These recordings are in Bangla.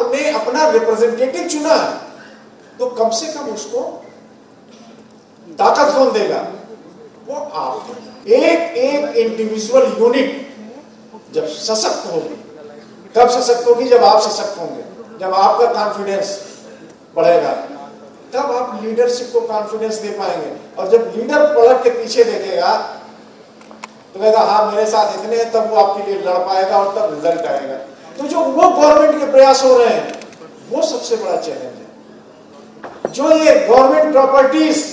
आपने अपना रिप्रेजेंटेटिव चुना है तो कम से कम उसको ताकत कौन देगा? वो आप। एक इंडिविजुअल यूनिट जब सशक्त होगी, कब सशक्त होगी? जब आप सशक्त होंगे, जब आपका कॉन्फिडेंस बढ़ेगा, तब आप लीडरशिप को कॉन्फिडेंस दे पाएंगे। और जब लीडर पलट के पीछे देखेगा तो कहेगा हाँ मेरे साथ इतने हैं, तब वो आपके लिए लड़ पाएगा और तब रिजल्ट आएगा। तो जो वो गवर्नमेंट के प्रयास हो रहे हैं वो सबसे बड़ा चैलेंज है। जो ये गवर्नमेंट प्रॉपर्टीज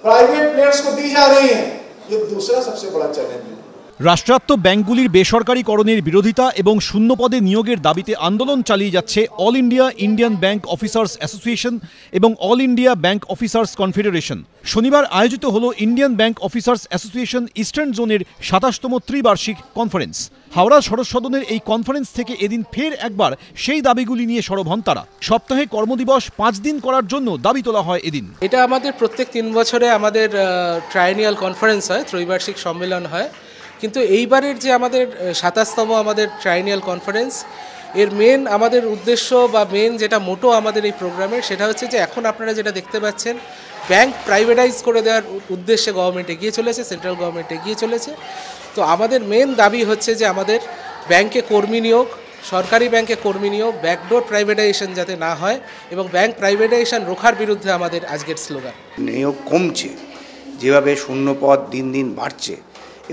प्राइवेट प्लेयर्स को दी जा रही हैं, ये दूसरा सबसे बड़ा चैलेंज है। রাষ্ট্রায়ত্ত ব্যাংকগুলির বেসরকারিকরণের বিরোধিতা এবং শূন্য পদে নিয়োগের দাবিতে আন্দোলন চালিয়ে যাচ্ছে All India Indian Bank Officers Association এবং All India Bank Officers Confederation. শনিবার আয়োজিত হলো Indian Bank Officers Association Eastern জোনের ২৭তম ত্রিবার্ষিক কনফারেন্স। হাওড়া শরৎ সদনের এই কনফারেন্স থেকে এদিন ফের একবার সেই দাবিগুলি নিয়ে সরব হন তারা। সপ্তাহে কর্মদিবস ৫ দিন করার জন্য দাবি তোলা হয় এদিন। এটা আমাদের প্রত্যেক ৩ বছরে আমাদের ট্রাইনিয়াল কনফারেন্স হয়, ত্রৈবার্ষিক সম্মেলন হয়। কিন্তু এইবারের যে আমাদের ২৭তম আমাদের ট্রাইনিয়াল কনফারেন্স, এর মেন আমাদের উদ্দেশ্য বা মেন যেটা মোটো আমাদের এই প্রোগ্রামের, সেটা হচ্ছে যে এখন আপনারা যেটা দেখতে পাচ্ছেন ব্যাংক প্রাইভেটাইজ করে দেওয়ার উদ্দেশ্যে গভর্নমেন্ট এগিয়ে চলেছে, সেন্ট্রাল গভর্নমেন্ট এগিয়ে চলেছে। তো আমাদের মেন দাবি হচ্ছে যে আমাদের ব্যাংকে কর্মী নিয়োগ, সরকারি ব্যাংকে কর্মী নিয়োগ, ব্যাকডোর প্রাইভেটাইজেশন যাতে না হয় এবং ব্যাংক প্রাইভেটাইজেশন রোখার বিরুদ্ধে আমাদের আজকের স্লোগান। নিয়োগ কমছে, যেভাবে শূন্য পদ দিন দিন বাড়ছে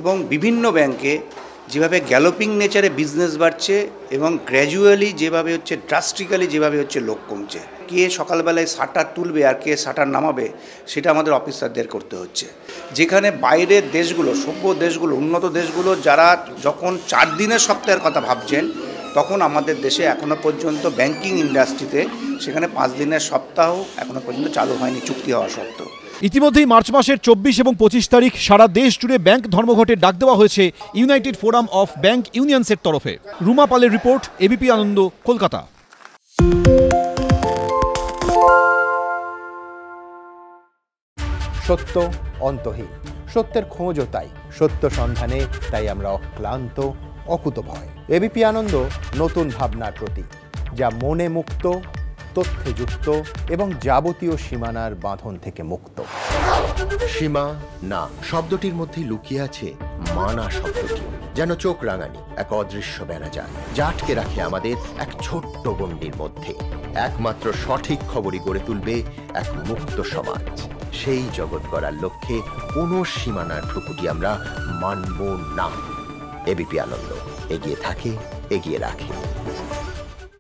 এবং বিভিন্ন ব্যাংকে যেভাবে গ্যালোপিং নেচারে বিজনেস বাড়ছে এবং গ্র্যাজুয়ালি যেভাবে হচ্ছে ড্রাস্টিক্যালি যেভাবে হচ্ছে লোক কমছে, কে সকালবেলায় শাটার তুলবে আর কে শাটার নামাবে সেটা আমাদের অফিসারদের করতে হচ্ছে। যেখানে বাইরের দেশগুলো, সভ্য দেশগুলো, উন্নত দেশগুলো যারা যখন 4 দিনের সপ্তাহের কথা ভাবছেন, তখন আমাদের দেশে এখনও পর্যন্ত ব্যাংকিং ইন্ডাস্ট্রিতে সেখানে 5 দিনের সপ্তাহ এখনও পর্যন্ত চালু হয়নি চুক্তি হওয়া সত্ত্বেও। ইতিমধ্যেই মার্চ মাসের ২৪ এবং ২৫ তারিখ সারা দেশ জুড়ে ব্যাংক ধর্মঘটের ডাক দেওয়া হয়েছে ইউনাইটেড ফোরাম অফ ব্যাংক ইউনিয়ন্সের তরফে। রুমা পালের রিপোর্ট, এবিপি আনন্দ, কলকাতা। সত্য অন্তহীন, সত্যের খোঁজও তাই, সত্য সন্ধানে তাই আমরা অক্লান্ত, অকুতভয়। এবিপি আনন্দ নতুন ভাবনার প্রতীক, যা মনে মুক্ত, তথ্যে যুক্ত এবং যাবতীয় সীমানার বাঁধন থেকে মুক্ত। সীমা না শব্দটির মধ্যেই লুকিয়ে আছে মানা শব্দটি, যেন চোখ রাঙানি এক অদৃশ্য বেড়াজাল, যা আটকে রাখে আমাদের এক ছোট্ট গণ্ডির মধ্যে। একমাত্র সঠিক খবরই গড়ে তুলবে এক মুক্ত সমাজ। সেই জগৎ গড়ার লক্ষ্যে কোনো সীমানার ঠুকুটি আমরা মানব না। এবিপি আনন্দ এগিয়ে থাকে, এগিয়ে রাখে।